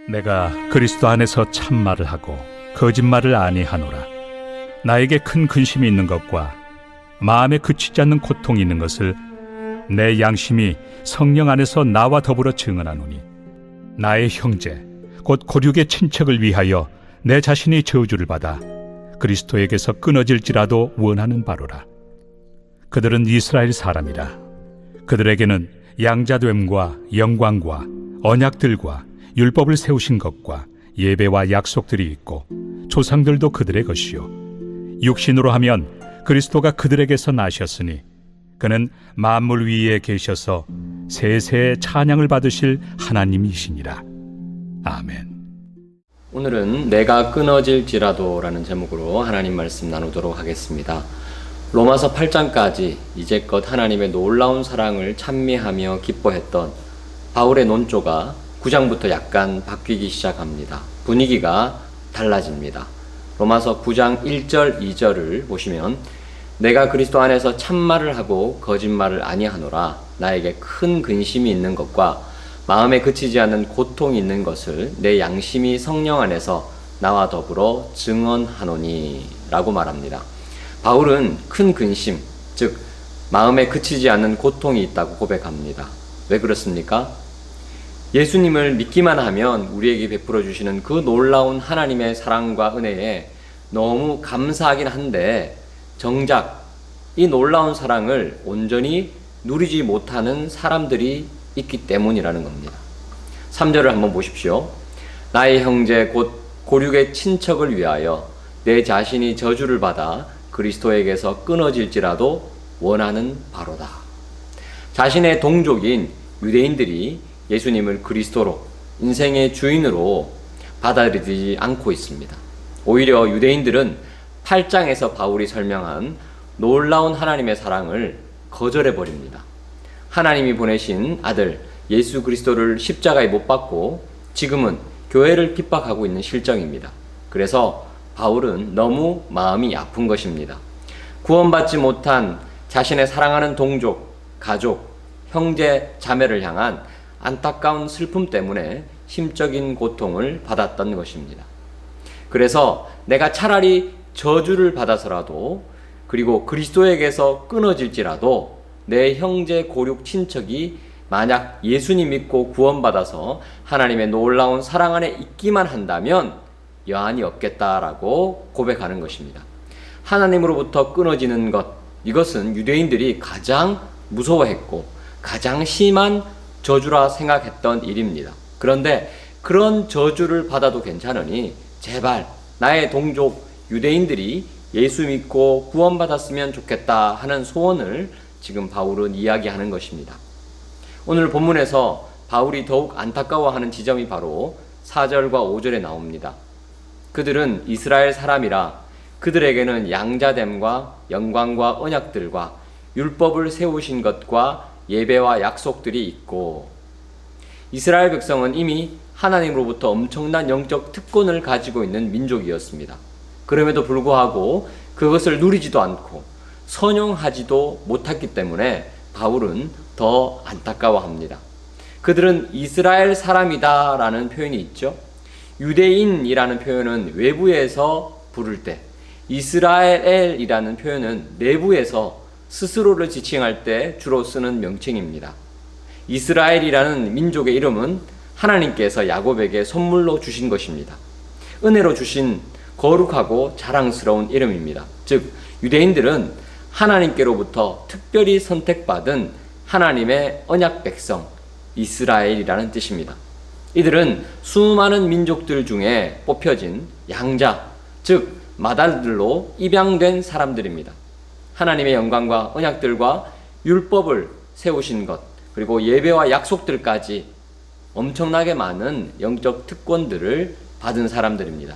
내가 그리스도 안에서 참말을 하고 거짓말을 아니하노라. 나에게 큰 근심이 있는 것과 마음에 그치지 않는 고통이 있는 것을 내 양심이 성령 안에서 나와 더불어 증언하노니, 나의 형제 곧 고륙의 친척을 위하여 내 자신이 저주를 받아 그리스도에게서 끊어질지라도 원하는 바로라. 그들은 이스라엘 사람이라. 그들에게는 양자됨과 영광과 언약들과 율법을 세우신 것과 예배와 약속들이 있고, 조상들도 그들의 것이요 육신으로 하면 그리스도가 그들에게서 나셨으니 그는 만물 위에 계셔서 세세의 찬양을 받으실 하나님이시니라. 아멘. 오늘은 내가 끊어질지라도 라는 제목으로 하나님 말씀 나누도록 하겠습니다. 로마서 8장까지 이제껏 하나님의 놀라운 사랑을 찬미하며 기뻐했던 바울의 논조가 9장부터 약간 바뀌기 시작합니다. 분위기가 달라집니다. 로마서 9장 1절 2절을 보시면, 내가 그리스도 안에서 참말을 하고 거짓말을 아니하노라. 나에게 큰 근심이 있는 것과 마음에 그치지 않는 고통이 있는 것을 내 양심이 성령 안에서 나와 더불어 증언하노니 라고 말합니다. 바울은 큰 근심, 즉 마음에 그치지 않는 고통이 있다고 고백합니다. 왜 그렇습니까? 예수님을 믿기만 하면 우리에게 베풀어 주시는 그 놀라운 하나님의 사랑과 은혜에 너무 감사하긴 한데, 정작 이 놀라운 사랑을 온전히 누리지 못하는 사람들이 있기 때문이라는 겁니다. 3절을 한번 보십시오. 나의 형제 곧 고륙의 친척을 위하여 내 자신이 저주를 받아 그리스도에게서 끊어질지라도 원하는 바로다. 자신의 동족인 유대인들이 예수님을 그리스도로, 인생의 주인으로 받아들이지 않고 있습니다. 오히려 유대인들은 8장에서 바울이 설명한 놀라운 하나님의 사랑을 거절해버립니다. 하나님이 보내신 아들 예수 그리스도를 십자가에 못 박고 지금은 교회를 핍박하고 있는 실정입니다. 그래서 바울은 너무 마음이 아픈 것입니다. 구원받지 못한 자신의 사랑하는 동족, 가족, 형제, 자매를 향한 안타까운 슬픔 때문에 심적인 고통을 받았던 것입니다. 그래서 내가 차라리 저주를 받아서라도, 그리고 그리스도에게서 끊어질지라도 내 형제 고륙 친척이 만약 예수님 믿고 구원받아서 하나님의 놀라운 사랑 안에 있기만 한다면 여한이 없겠다라고 고백하는 것입니다. 하나님으로부터 끊어지는 것, 이것은 유대인들이 가장 무서워했고 가장 심한 저주라 생각했던 일입니다. 그런데 그런 저주를 받아도 괜찮으니 제발 나의 동족 유대인들이 예수 믿고 구원받았으면 좋겠다 하는 소원을 지금 바울은 이야기하는 것입니다. 오늘 본문에서 바울이 더욱 안타까워하는 지점이 바로 4절과 5절에 나옵니다. 그들은 이스라엘 사람이라 그들에게는 양자됨과 영광과 언약들과 율법을 세우신 것과 예배와 약속들이 있고, 이스라엘 백성은 이미 하나님으로부터 엄청난 영적 특권을 가지고 있는 민족이었습니다. 그럼에도 불구하고 그것을 누리지도 않고 선용하지도 못했기 때문에 바울은 더 안타까워합니다. 그들은 이스라엘 사람이다 라는 표현이 있죠. 유대인이라는 표현은 외부에서 부를 때, 이스라엘이라는 표현은 내부에서 스스로를 지칭할 때 주로 쓰는 명칭입니다. 이스라엘이라는 민족의 이름은 하나님께서 야곱에게 선물로 주신 것입니다. 은혜로 주신 거룩하고 자랑스러운 이름입니다. 즉 유대인들은 하나님께로부터 특별히 선택받은 하나님의 언약 백성, 이스라엘이라는 뜻입니다. 이들은 수많은 민족들 중에 뽑혀진 양자, 즉 마달들로 입양된 사람들입니다. 하나님의 영광과 언약들과 율법을 세우신 것, 그리고 예배와 약속들까지 엄청나게 많은 영적 특권들을 받은 사람들입니다.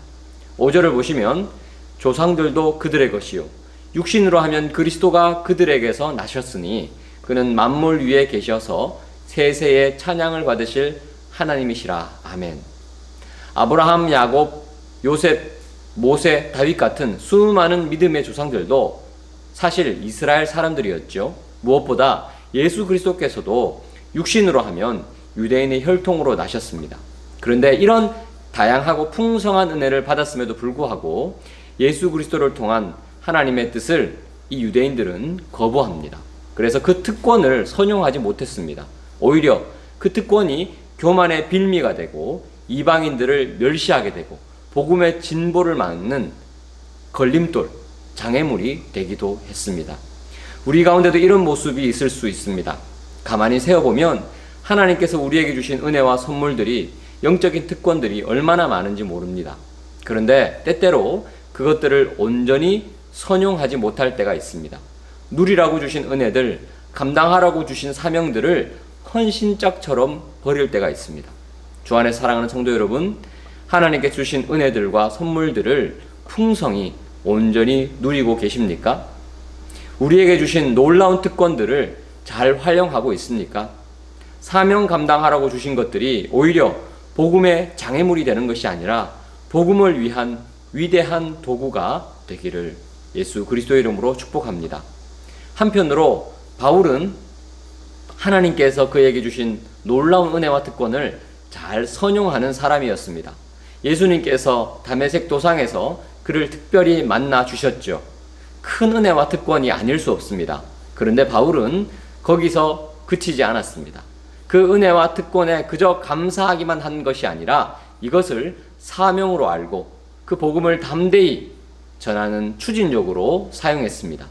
5절을 보시면 조상들도 그들의 것이요 육신으로 하면 그리스도가 그들에게서 나셨으니 그는 만물 위에 계셔서 세세의 찬양을 받으실 하나님이시라. 아멘. 아브라함, 야곱, 요셉, 모세, 다윗 같은 수많은 믿음의 조상들도 사실 이스라엘 사람들이었죠. 무엇보다 예수 그리스도께서도 육신으로 하면 유대인의 혈통으로 나셨습니다. 그런데 이런 다양하고 풍성한 은혜를 받았음에도 불구하고 예수 그리스도를 통한 하나님의 뜻을 이 유대인들은 거부합니다. 그래서 그 특권을 선용하지 못했습니다. 오히려 그 특권이 교만의 빌미가 되고 이방인들을 멸시하게 되고 복음의 진보를 막는 걸림돌, 장애물이 되기도 했습니다. 우리 가운데도 이런 모습이 있을 수 있습니다. 가만히 세어보면 하나님께서 우리에게 주신 은혜와 선물들이, 영적인 특권들이 얼마나 많은지 모릅니다. 그런데 때때로 그것들을 온전히 선용하지 못할 때가 있습니다. 누리라고 주신 은혜들, 감당하라고 주신 사명들을 헌신짝처럼 버릴 때가 있습니다. 주 안에 사랑하는 성도 여러분, 하나님께 주신 은혜들과 선물들을 풍성히 온전히 누리고 계십니까? 우리에게 주신 놀라운 특권들을 잘 활용하고 있습니까? 사명 감당하라고 주신 것들이 오히려 복음의 장애물이 되는 것이 아니라 복음을 위한 위대한 도구가 되기를 예수 그리스도의 이름으로 축복합니다. 한편으로 바울은 하나님께서 그에게 주신 놀라운 은혜와 특권을 잘 선용하는 사람이었습니다. 예수님께서 다메섹 도상에서 그를 특별히 만나 주셨죠. 큰 은혜와 특권이 아닐 수 없습니다. 그런데 바울은 거기서 그치지 않았습니다. 그 은혜와 특권에 그저 감사하기만 한 것이 아니라 이것을 사명으로 알고 그 복음을 담대히 전하는 추진력으로 사용했습니다.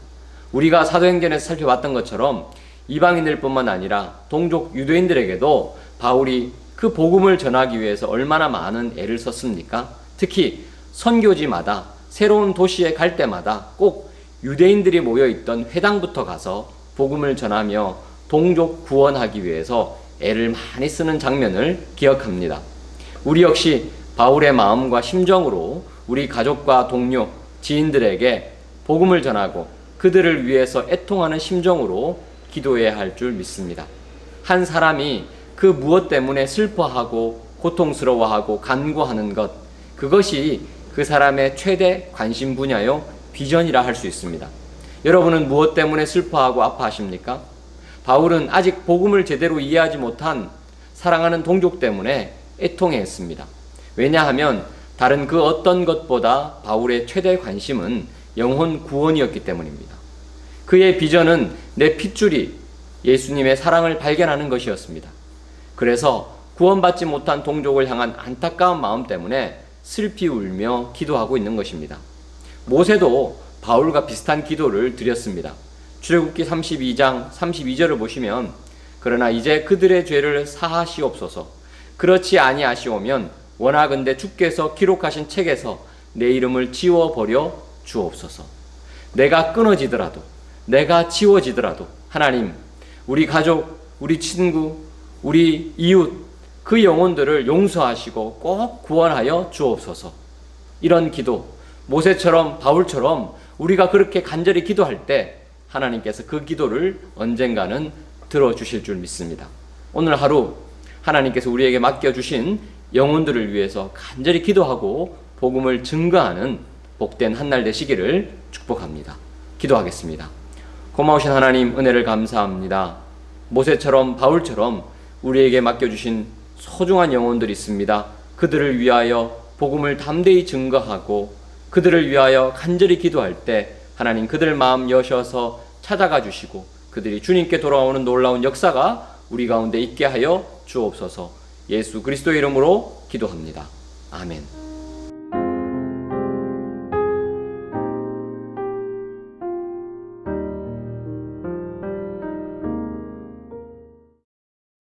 우리가 사도행전에서 살펴봤던 것처럼 이방인들뿐만 아니라 동족 유대인들에게도 바울이 그 복음을 전하기 위해서 얼마나 많은 애를 썼습니까? 특히 선교지마다 새로운 도시에 갈 때마다 꼭 유대인들이 모여있던 회당부터 가서 복음을 전하며 동족 구원하기 위해서 애를 많이 쓰는 장면을 기억합니다. 우리 역시 바울의 마음과 심정으로 우리 가족과 동료, 지인들에게 복음을 전하고 그들을 위해서 애통하는 심정으로 기도해야 할 줄 믿습니다. 한 사람이 그 무엇 때문에 슬퍼하고 고통스러워하고 간구하는 것, 그것이 그 사람의 최대 관심 분야요 비전이라 할 수 있습니다. 여러분은 무엇 때문에 슬퍼하고 아파하십니까? 바울은 아직 복음을 제대로 이해하지 못한 사랑하는 동족 때문에 애통해했습니다. 왜냐하면 다른 그 어떤 것보다 바울의 최대 관심은 영혼 구원이었기 때문입니다. 그의 비전은 내 핏줄이 예수님의 사랑을 발견하는 것이었습니다. 그래서 구원받지 못한 동족을 향한 안타까운 마음 때문에 슬피 울며 기도하고 있는 것입니다. 모세도 바울과 비슷한 기도를 드렸습니다. 출애굽기 32장 32절을 보시면 그러나 이제 그들의 죄를 사하시옵소서. 그렇지 아니하시오면 원하건대 주께서 기록하신 책에서 내 이름을 지워버려 주옵소서. 내가 끊어지더라도, 내가 지워지더라도 하나님, 우리 가족, 우리 친구, 우리 이웃, 그 영혼들을 용서하시고 꼭 구원하여 주옵소서. 이런 기도, 모세처럼 바울처럼 우리가 그렇게 간절히 기도할 때 하나님께서 그 기도를 언젠가는 들어주실 줄 믿습니다. 오늘 하루 하나님께서 우리에게 맡겨주신 영혼들을 위해서 간절히 기도하고 복음을 증거하는 복된 한날 되시기를 축복합니다. 기도하겠습니다. 고마우신 하나님, 은혜를 감사합니다. 모세처럼 바울처럼 우리에게 맡겨주신 소중한 영혼들이 있습니다. 그들을 위하여 복음을 담대히 증거하고 그들을 위하여 간절히 기도할 때 하나님 그들 마음 여셔서 찾아가 주시고 그들이 주님께 돌아오는 놀라운 역사가 우리 가운데 있게 하여 주옵소서. 예수 그리스도의 이름으로 기도합니다. 아멘.